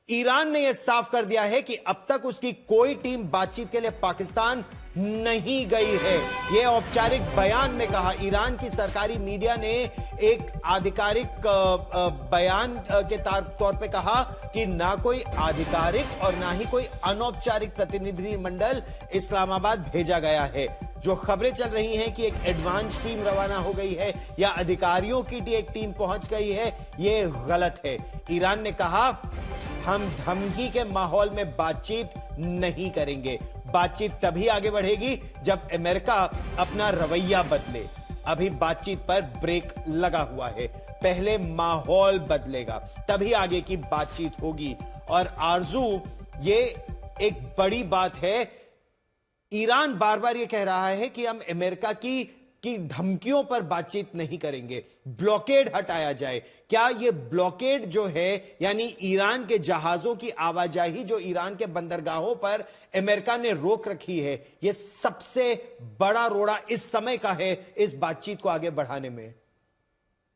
Iran ने यह साफ कर दिया है कि अब तक उसकी कोई टीम बातचीत के लिए पाकिस्तान नहीं गई है। यह औपचारिक बयान में कहा। ईरान की सरकारी मीडिया ने एक आधिकारिक बयान के तौर पे कहा कि ना कोई आधिकारिक और ना ही कोई अनौपचारिक प्रतिनिधिमंडल इस्लामाबाद भेजा गया है। जो खबरें चल रही हैं कि एक एडवांस टीम रवाना हो गई है या अधिकारियों की एक टीम पहुंच गई है, यह गलत है। ईरान ने कहा, हम धमकी के माहौल में बातचीत नहीं करेंगे। बातचीत तभी आगे बढ़ेगी जब अमेरिका अपना रवैया बदले। अभी बातचीत पर ब्रेक लगा हुआ है। पहले माहौल बदलेगा तभी आगे की बातचीत होगी। और आरजू, ये एक बड़ी बात है। ईरान बार बार ये कह रहा है कि हम अमेरिका की धमकियों पर बातचीत नहीं करेंगे, ब्लॉकेड हटाया जाए। क्या ये ब्लॉकेड जो है, यानी ईरान के जहाजों की आवाजाही जो ईरान के बंदरगाहों पर अमेरिका ने रोक रखी है, ये सबसे बड़ा रोड़ा इस समय का है इस बातचीत को आगे बढ़ाने में?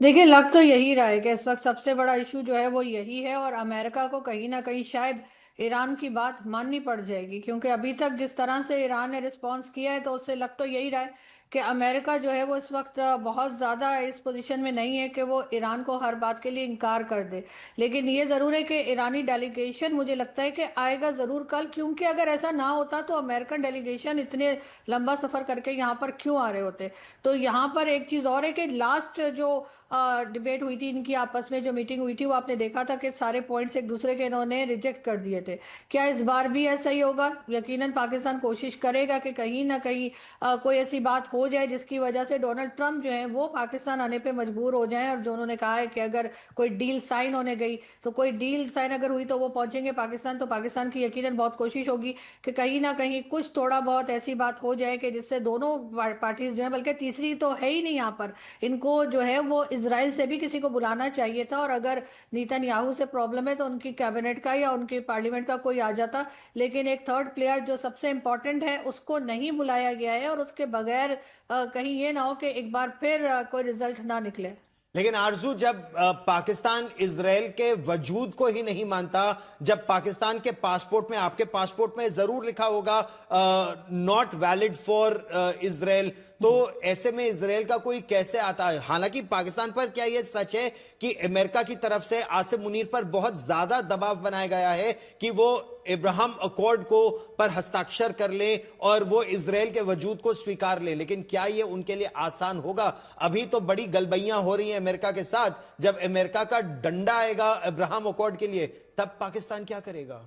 देखिए, लग तो यही रहा है कि इस वक्त सबसे बड़ा इशू जो है वो यही है, और अमेरिका को कहीं ना कहीं शायद ईरान की बात माननी पड़ जाएगी, क्योंकि अभी तक जिस तरह से ईरान ने रिस्पॉन्स किया है तो उससे लग तो यही रहा है कि अमेरिका जो है वो इस वक्त बहुत ज़्यादा इस पोजीशन में नहीं है कि वो ईरान को हर बात के लिए इनकार कर दे। लेकिन ये ज़रूर है कि ईरानी डेलीगेशन, मुझे लगता है कि आएगा ज़रूर कल, क्योंकि अगर ऐसा ना होता तो अमेरिकन डेलीगेशन इतने लंबा सफ़र करके यहाँ पर क्यों आ रहे होते। तो यहाँ पर एक चीज़ और है कि लास्ट जो डिबेट हुई थी इनकी आपस में, जो मीटिंग हुई थी, वो आपने देखा था कि सारे पॉइंट्स एक दूसरे के इन्होंने रिजेक्ट कर दिए थे। क्या इस बार भी ऐसा ही होगा? यकीनन पाकिस्तान कोशिश करेगा कि कहीं ना कहीं कोई ऐसी बात हो जाए जिसकी वजह से डोनाल्ड ट्रंप जो है वो पाकिस्तान आने पे मजबूर हो जाएं, और जो उन्होंने कहा है कि अगर कोई डील साइन होने गई, तो कोई डील साइन अगर हुई तो वो पहुंचेंगे पाकिस्तान। तो पाकिस्तान की यकीनन बहुत कोशिश होगी कि कहीं ना कहीं कुछ थोड़ा बहुत ऐसी बात हो जाए कि जिससे दोनों पार्टीज जो है, बल्कि तीसरी तो है ही नहीं यहाँ पर, इनको जो है वो इजराइल से भी किसी को बुलाना चाहिए था। और अगर नेतन्याहू से प्रॉब्लम है तो उनकी कैबिनेट का या उनकी पार्लियामेंट का कोई आ जाता। लेकिन एक थर्ड प्लेयर जो सबसे इंपॉर्टेंट है उसको नहीं बुलाया गया है, और उसके बगैर कहीं ये ना हो कि एक बार फिर कोई रिजल्ट ना निकले। लेकिन आरजू, जब पाकिस्तान इजराइल के वजूद को ही नहीं मानता, जब पाकिस्तान के पासपोर्ट में, आपके पासपोर्ट में जरूर लिखा होगा नॉट वैलिड फॉर इजराइल, तो ऐसे में इजराइल का कोई कैसे आता है? हालांकि पाकिस्तान पर क्या यह सच है कि अमेरिका की तरफ से आसिम मुनीर पर बहुत ज्यादा दबाव बनाया गया है कि वो इब्राहिम अकॉर्ड को पर हस्ताक्षर कर ले और वो इजराइल के वजूद को स्वीकार ले, लेकिन क्या ये उनके लिए आसान होगा? अभी तो बड़ी गलबैयां हो रही हैं अमेरिका के साथ। जब अमेरिका का डंडा आएगा इब्राहिम अकॉर्ड के लिए, तब पाकिस्तान क्या करेगा?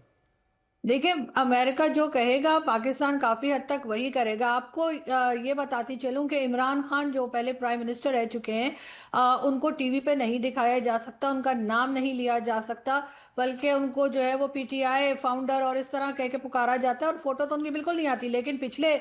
देखिए, अमेरिका जो कहेगा पाकिस्तान काफी हद तक वही करेगा। आपको ये बताती चलूं कि इमरान खान जो पहले प्राइम मिनिस्टर रह चुके हैं, उनको टीवी पे नहीं दिखाया जा सकता, उनका नाम नहीं लिया जा सकता, बल्कि उनको जो है वो पीटीआई फाउंडर और इस तरह कह के पुकारा जाता है, और फोटो तो उनकी बिल्कुल नहीं आती। लेकिन पिछले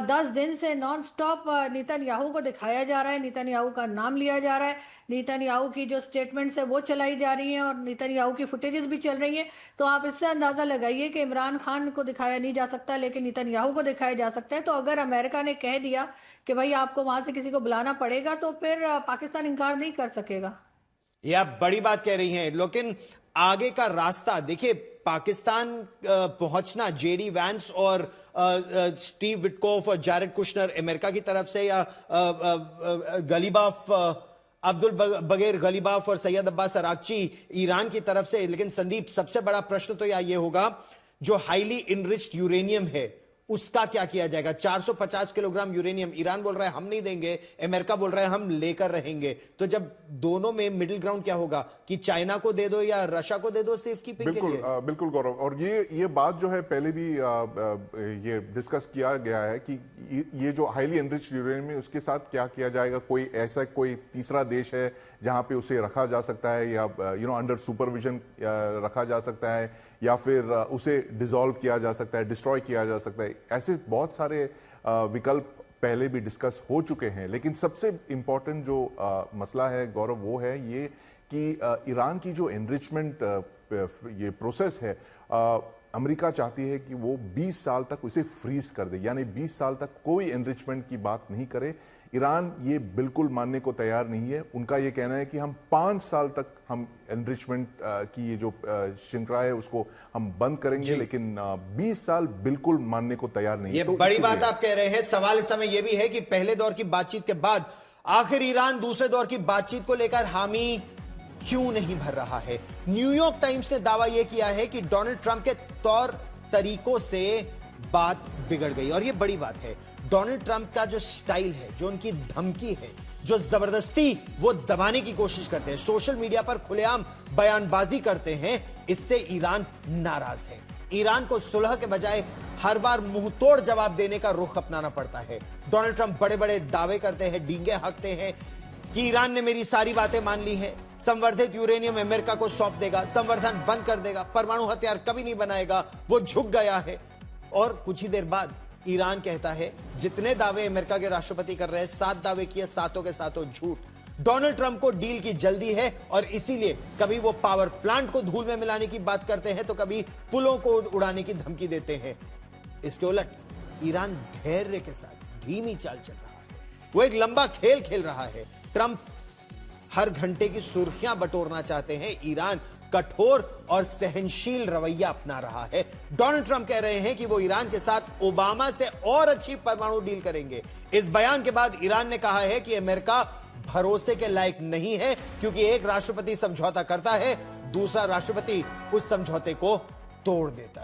10 दिन से नॉन स्टॉप नेतन्याहू को दिखाया जा रहा है, नेतन्याहू का नाम लिया जा रहा है, नेतन्याहू की जो स्टेटमेंट्स है वो चलाई जा रही हैं, और नेतन्याहू की फुटेजेस भी चल रही हैं। तो आप इससे अंदाजा लगाइए कि इमरान खान को दिखाया नहीं जा सकता लेकिन नेतन्याहू को दिखाया जा सकता है। तो अगर अमेरिका ने कह दिया कि भाई आपको वहां से किसी को बुलाना पड़ेगा, तो फिर पाकिस्तान इनकार नहीं कर सकेगा। ये आप बड़ी बात कह रही हैं, लेकिन आगे का रास्ता देखिए। पाकिस्तान पहुंचना, जेडी वैंस और स्टीव विटकॉफ और जैरेड कुशनर अमेरिका की तरफ से, या गलीबाफ, अब्दुल बगैर गलीबाफ और सैयद अब्बास अरागची ईरान की तरफ से। लेकिन संदीप, सबसे बड़ा प्रश्न तो ये होगा, जो हाईली इनरिच्ड यूरेनियम है उसका क्या किया जाएगा? 450 किलोग्राम यूरेनियम ईरान बोल रहा है हम नहीं देंगे, अमेरिका बोल रहा है हम लेकर रहेंगे। तो जब दोनों में मिडिल ग्राउंड क्या होगा कि चाइना को दे दो या रशिया को दे दो सेफ कीपिंग के लिए? बिल्कुल गौरव, और ये बात जो है पहले भी ये डिस्कस किया गया है कि ये जो हाईली एनरिच्ड यूरेनियम है उसके साथ क्या किया जाएगा। कोई ऐसा कोई तीसरा देश है जहां पे उसे रखा जा सकता है, या अंडर सुपरविजन रखा जा सकता है, या फिर उसे डिसॉल्व किया जा सकता है, डिस्ट्रॉय किया जा सकता है। ऐसे बहुत सारे विकल्प पहले भी डिस्कस हो चुके हैं। लेकिन सबसे इंपॉर्टेंट जो मसला है गौरव, वो है ये कि ईरान की जो एनरिचमेंट ये प्रोसेस है, अमेरिका चाहती है कि वो 20 साल तक उसे फ्रीज कर दे, यानी 20 साल तक कोई एनरिचमेंट की बात नहीं करे। ईरान ये बिल्कुल मानने को तैयार नहीं है। उनका ये कहना है कि हम 5 साल तक हम एनरिचमेंट की ये जो श्रृंखला है उसको हम बंद करेंगे, लेकिन 20 साल बिल्कुल मानने को तैयार नहीं है। ये तो बड़ी इसीलिए- बात आप कह रहे हैं। सवाल इस समय यह भी है कि पहले दौर की बातचीत के बाद आखिर ईरान दूसरे दौर की बातचीत को लेकर हामी क्यों नहीं भर रहा है। न्यूयॉर्क टाइम्स ने दावा यह किया है कि डोनाल्ड ट्रंप के तौर तरीकों से बात बिगड़ गई, और यह बड़ी बात है। डोनाल्ड ट्रंप का जो स्टाइल है, जो उनकी धमकी है, जो जबरदस्ती वो दबाने की कोशिश करते हैं, सोशल मीडिया पर खुलेआम बयानबाजी करते हैं, इससे ईरान नाराज है। ईरान को सुलह के बजाय हर बार मुंहतोड़ जवाब देने का रुख अपनाना पड़ता है। डोनाल्ड ट्रंप बड़े बड़े दावे करते हैं, डींगे हाँकते हैं कि ईरान ने मेरी सारी बातें मान ली हैं, संवर्धित यूरेनियम अमेरिका को सौंप देगा, संवर्धन बंद कर देगा, परमाणु हथियार कभी नहीं बनाएगा, वो झुक गया है। और कुछ ही देर बाद ईरान कहता है जितने दावे अमेरिका के राष्ट्रपति कर रहे हैं, 7 दावे किए, सातों के सातों झूठ। डोनाल्ड ट्रंप को डील की जल्दी है और इसीलिए कभी वो पावर प्लांट को धूल में मिलाने की बात करते हैं तो कभी पुलों को उड़ाने की धमकी देते हैं। इसके उलट ईरान धैर्य के साथ धीमी चाल चल रहा है, वो एक लंबा खेल खेल रहा है। ट्रंप हर घंटे की सुर्खियां बटोरना चाहते हैं, ईरान कठोर और सहनशील रवैया अपना रहा है। डोनाल्ड ट्रंप कह रहे हैं कि वो ईरान के साथ ओबामा से और अच्छी परमाणु डील करेंगे। इस बयान के बाद ईरान ने कहा है कि अमेरिका भरोसे के लायक नहीं है, क्योंकि एक राष्ट्रपति समझौता करता है, दूसरा राष्ट्रपति उस समझौते को तोड़ देता है।